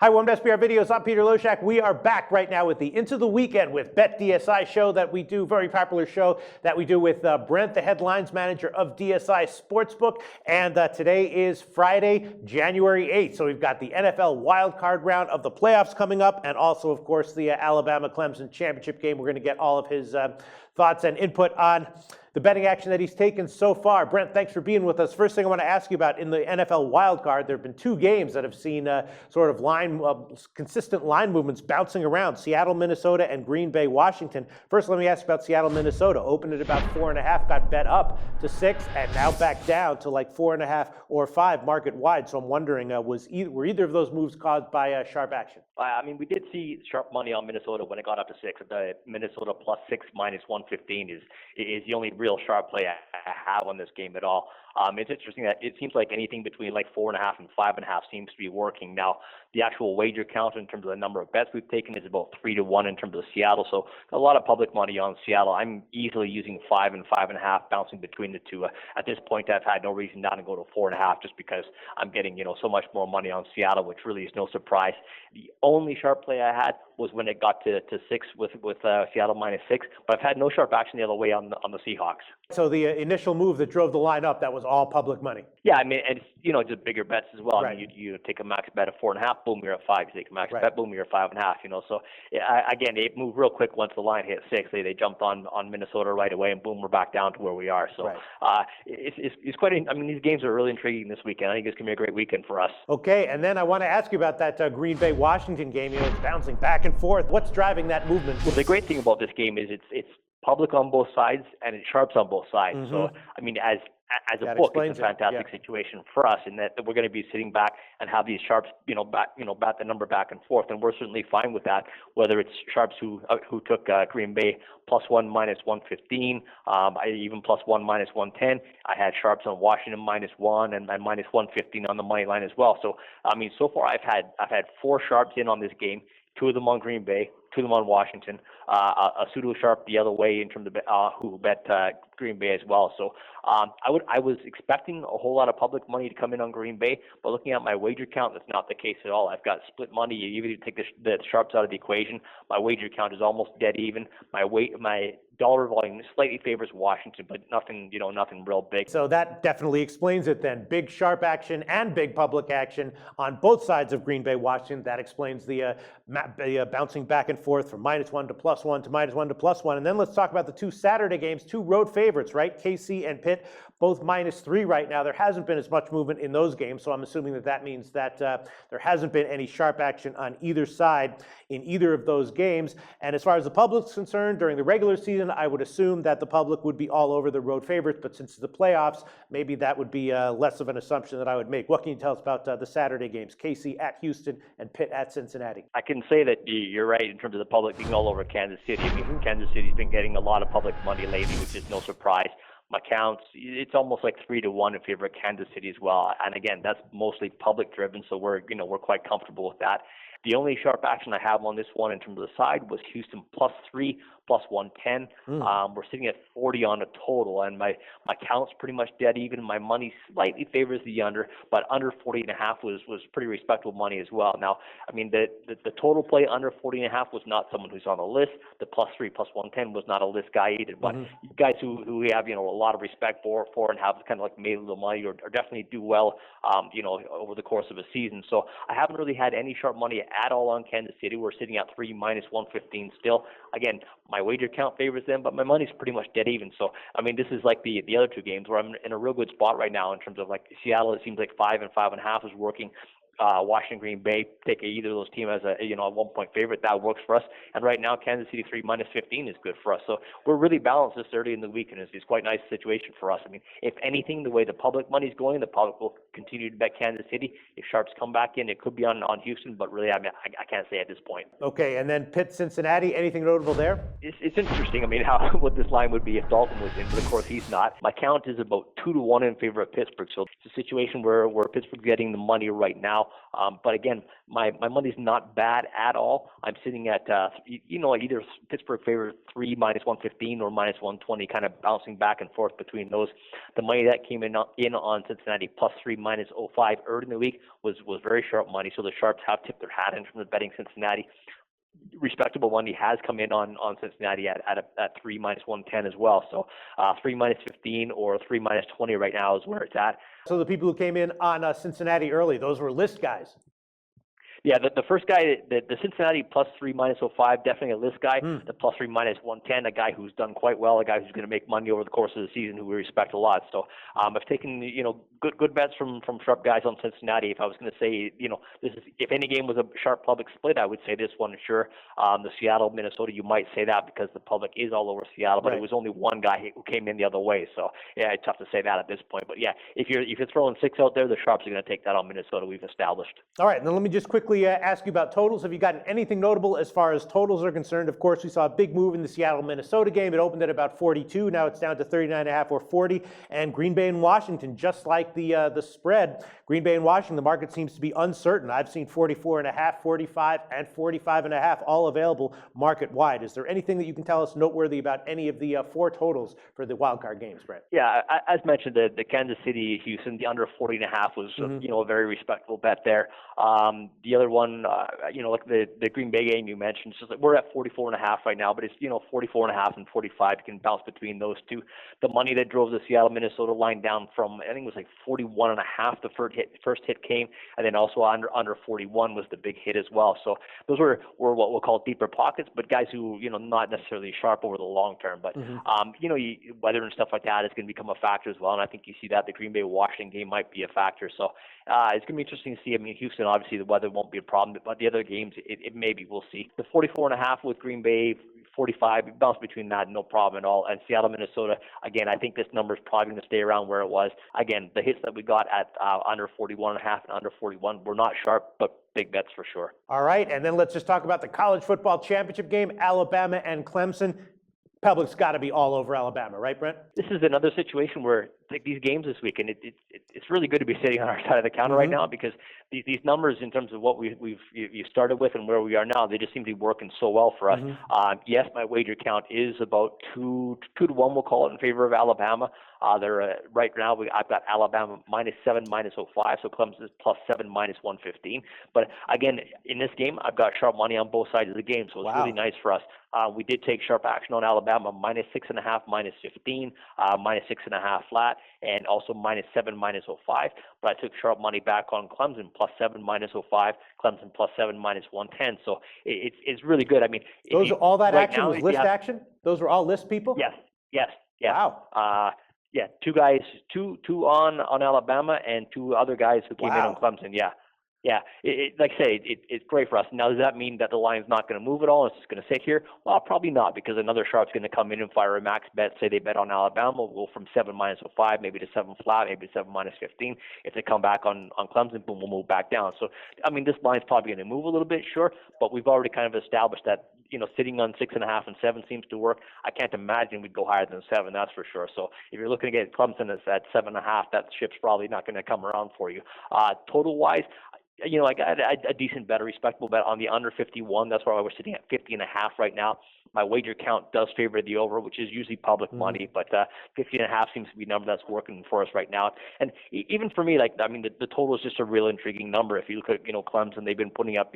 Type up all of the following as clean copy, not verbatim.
Hi, welcome to SBR Videos. I'm Peter Loshak. We are back right now with the Into the Weekend with BetDSI show that we do, very popular show that we do with Brent, the headlines manager of DSI Sportsbook. And today is Friday, January 8th. So we've got the NFL wildcard round of the playoffs coming up, and also, of course, the Alabama-Clemson championship game. We're going to get all of his thoughts and input on the betting action that he's taken so far. Brent, thanks for being with us. First thing I want to ask you about, in the NFL wildcard, there have been two games that have seen sort of consistent line movements bouncing around: Seattle, Minnesota, and Green Bay, Washington. First, let me ask about Seattle, Minnesota. Opened at about 4.5, got bet up to 6, and now back down to like 4.5 or 5 market wide. So I'm wondering, were either of those moves caused by sharp action? I mean, we did see sharp money on Minnesota when it got up to 6. The Minnesota plus 6 minus 115 is the only real sharp play I have on this game at all. It's interesting that it seems like anything between like 4.5 and 5.5 seems to be working. Now, the actual wager count in terms of the number of bets we've taken is about 3-1 in terms of Seattle. So a lot of public money on Seattle. I'm easily using 5 and 5.5, bouncing between the two. At this point, I've had no reason not to go to 4.5, just because I'm getting so much more money on Seattle, which really is no surprise. The only sharp play I had was when it got to 6 with Seattle minus 6, but I've had no sharp action the other way on the Seahawks. So the initial move that drove the line up, that was all public money. Yeah, I mean, and it's just bigger bets as well. Right. I mean, you take a max bet of 4.5, boom, you're at 5. You take a max bet, boom, you're at 5.5. So again, it moved real quick once the line hit 6. They jumped on Minnesota right away, and boom, we're back down to where we are. So it's quite. I mean, these games are really intriguing this weekend. I think it's gonna be a great weekend for us. Okay, and then I want to ask you about that Green Bay Washington game. It's bouncing back and forth. What's driving that movement? Well, the great thing about this game is it's public on both sides and it's sharps on both sides. Mm-hmm. So I mean, as a book, it's a fantastic situation for us in that we're going to be sitting back and have these sharps, bat the number back and forth, and we're certainly fine with that. Whether it's sharps who took Green Bay +1 minus 115, even +1 minus 110. I had sharps on Washington -1 and minus 115 on the money line as well. So I mean, so far I've had 4 sharps in on this game. 2 of them on Green Bay, 2 of them on Washington, a pseudo sharp the other way in terms of who bet Green Bay as well. So I was expecting a whole lot of public money to come in on Green Bay, but looking at my wager count, that's not the case at all. I've got split money. Even if you take the sharps out of the equation, my wager count is almost dead even. My dollar volume slightly favors Washington, but nothing real big. So that definitely explains it then. Big sharp action and big public action on both sides of Green Bay, Washington. That explains the bouncing back and forth from -1 to +1 to -1 to +1. And then let's talk about the 2 Saturday games, 2 road favorites, right? KC and Pitt, both -3 right now. There hasn't been as much movement in those games, so I'm assuming that means that there hasn't been any sharp action on either side in either of those games. And as far as the public's concerned, during the regular season, I would assume that the public would be all over the road favorites, but since it's the playoffs, maybe that would be less of an assumption that I would make. What can you tell us about the Saturday games, KC at Houston and Pitt at Cincinnati? I can say that you're right in terms of the public being all over Kansas City. I mean, Kansas City's been getting a lot of public money lately, which is no surprise. My counts, it's almost like 3-1 in favor of Kansas City as well. And again, that's mostly public driven, so we're quite comfortable with that. The only sharp action I have on this one in terms of the side was Houston +3, +110. We're sitting at 40 on a total, and my count's pretty much dead even. My money slightly favors the under, but under 40.5 was pretty respectable money as well. Now, I mean, the total play under 40.5 was not someone who's on the list. The +3, +110 was not a list guy either. But guys who we have a lot of respect for and have kind of like made a little money or definitely do well, over the course of a season. So I haven't really had any sharp money at all on Kansas City. We're sitting at 3 minus 115 still. Again, my wager count favors them, but my money's pretty much dead even. So, I mean, this is like the other 2 games where I'm in a real good spot right now in terms of like Seattle. It seems like 5 and 5.5 is working. Washington, Green Bay, take either of those teams as a 1-point favorite. That works for us. And right now, Kansas City 3 minus 15 is good for us. So we're really balanced this early in the week, and it's quite a nice situation for us. I mean, if anything, the way the public money's going, the public will continue to bet Kansas City. If sharps come back in, it could be on Houston, but really, I mean, I can't say at this point. Okay, and then Pitt, Cincinnati, anything notable there? It's interesting. I mean, what this line would be if Dalton was in, but of course he's not. My count is about 2-1 in favor of Pittsburgh. So it's a situation where Pittsburgh's getting the money right now. But again, My money's not bad at all. I'm sitting at either Pittsburgh favorite 3 minus 115 or minus 120, kind of bouncing back and forth between those. The money that came in on Cincinnati plus 3 minus 05 early in the week was very sharp money. So the sharps have tipped their hat in from the betting Cincinnati. Respectable money has come in on Cincinnati at 3 minus 110 as well. So 3 minus 15 or 3 minus 20 right now is where it's at. So the people who came in on Cincinnati early, those were list guys. Yeah, the first guy, the Cincinnati plus 3 minus 05, definitely a list guy. The plus 3 minus 110, a guy who's done quite well, a guy who's going to make money over the course of the season, who we respect a lot. So I've taken good bets from sharp guys on Cincinnati. If I was going to say this is, if any game was a sharp public split, I would say this one. Sure, the Seattle Minnesota, you might say that because the public is all over Seattle, but right. It was only one guy who came in the other way. So yeah, it's tough to say that at this point. But yeah, if you're throwing 6 out there, the sharps are going to take that on Minnesota. We've established. All right, and then let me just quickly ask you about totals. Have you gotten anything notable as far as totals are concerned? Of course, we saw a big move in the Seattle-Minnesota game. It opened at about 42. Now it's down to 39.5 or 40. And Green Bay and Washington, just like the spread, Green Bay and Washington, the market seems to be uncertain. I've seen 44.5, 45, and 45.5 all available market-wide. Is there anything that you can tell us noteworthy about any of the 4 totals for the wildcard games, Brent? Yeah, as mentioned, the Kansas City-Houston, the under 40.5 was a very respectable bet there. The other one, like the Green Bay game you mentioned, so we're at 44.5 right now, but it's 44.5 and 45. You can bounce between those two. The money that drove the Seattle Minnesota line down from, I think it was like 41.5. The first hit came, and then also under 41 was the big hit as well. So those were what we'll call deeper pockets, but guys who not necessarily sharp over the long term. But weather and stuff like that is going to become a factor as well, and I think you see that the Green Bay Washington game might be a factor. So it's going to be interesting to see. I mean, Houston, obviously the weather won't be a problem, but the other games, it maybe we'll see. The 44.5 with Green Bay, 45, bounce between that, no problem at all. And Seattle, Minnesota, again, I think this number is probably going to stay around where it was. Again, the hits that we got at under 41.5 and under 41 were not sharp, but big bets for sure. All right, and then let's just talk about the college football championship game, Alabama and Clemson. Public's got to be all over Alabama, right, Brent? This is another situation where, like these games this week, and it's really good to be sitting on our side of the counter right now, because these numbers in terms of what you started with and where we are now, they just seem to be working so well for us. Yes, my wager count is about 2 to 1, we'll call it, in favor of Alabama. They're right now, I've got Alabama -7, -05, so Clemson is +7, -115. But again, in this game, I've got sharp money on both sides of the game, so it's really nice for us. We did take sharp action on Alabama, -6.5, -15, -6.5 flat, and also -7, -05. But I took sharp money back on Clemson, +7, -05, Clemson +7, -110. So it's really good. I mean, all that action was list action? Those were all list people? Yes. Wow. Yeah, 2 guys, two on Alabama, and 2 other guys who came in on Clemson. Yeah. Like I say, it's great for us. Now, does that mean that the line's not going to move at all? It's just going to sit here? Well, probably not, because another sharp's going to come in and fire a max bet. Say they bet on Alabama, we'll go from 7 -05, maybe to 7 flat, maybe to 7 -15. If they come back on Clemson, boom, we'll move back down. So, I mean, this line's probably going to move a little bit, sure, but we've already kind of established that, sitting on 6.5 and 7 seems to work. I can't imagine we'd go higher than 7, that's for sure. So if you're looking to get Clemson at 7.5, that ship's probably not going to come around for you. Total-wise, I got a decent bet, a respectable bet on the under 51. That's why we're sitting at 50.5 right now. My wager count does favor the over, which is usually public money, but 50.5 seems to be a number that's working for us right now. And even for me, the total is just a real intriguing number. If you look at, Clemson, they've been putting up,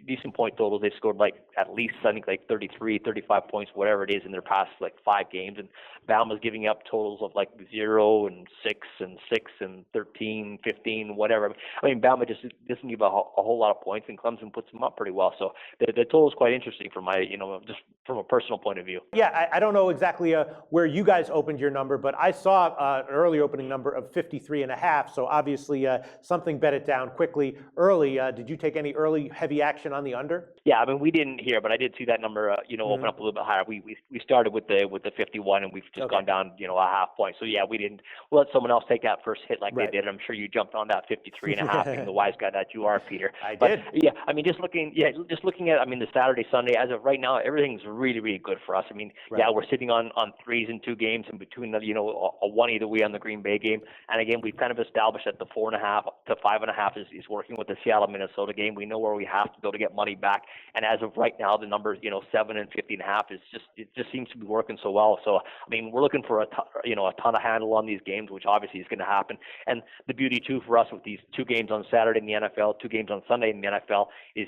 decent point totals. They've scored at least, I think, 33, 35 points, whatever it is, in their past 5 games. And Bama's giving up totals of 0 and 6 and 6 and 13, 15, whatever. I mean, Bama just doesn't give a whole lot of points, and Clemson puts them up pretty well. So the total is quite interesting for my, just from a personal point of view. Yeah, I don't know exactly where you guys opened your number, but I saw an early opening number of 53.5. So obviously something bet it down quickly early. Did you take any early heavy action on the under? Yeah, I mean, we didn't here, but I did see that number, open up a little bit higher. We started with the 51, and we've just gone down, a half point. So yeah, we didn't. We'll let someone else take that first hit they did. I'm sure you jumped on that 53.5, being the wise guy that you are, Peter. I did. Yeah, I mean, just looking at, the Saturday, Sunday, as of right now, everything's really, really good for us. I mean, Right. yeah, we're sitting on threes in 2 games, and between the, a one either way on the Green Bay game. And again, we've kind of established that the 4.5 to 5.5 is working with the Seattle Minnesota game. We know where we have to go to get money back. And as of right now, the numbers, 7 and 50.5 it just seems to be working so well. So I mean, we're looking for a ton of handle on these games, which obviously is going to happen. And the beauty too for us with these 2 games on Saturday in the NFL, 2 games on Sunday in the NFL is,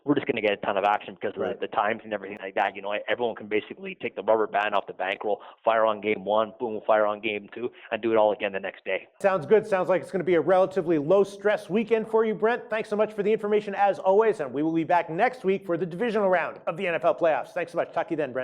we're just going to get a ton of action because of the times and everything like that. Everyone can basically take the rubber band off the bankroll, fire on game 1, boom, fire on game 2, and do it all again the next day. Sounds good. Sounds like it's going to be a relatively low-stress weekend for you, Brent. Thanks so much for the information as always, and we will be back next week for the divisional round of the NFL playoffs. Thanks so much. Talk to you then, Brent.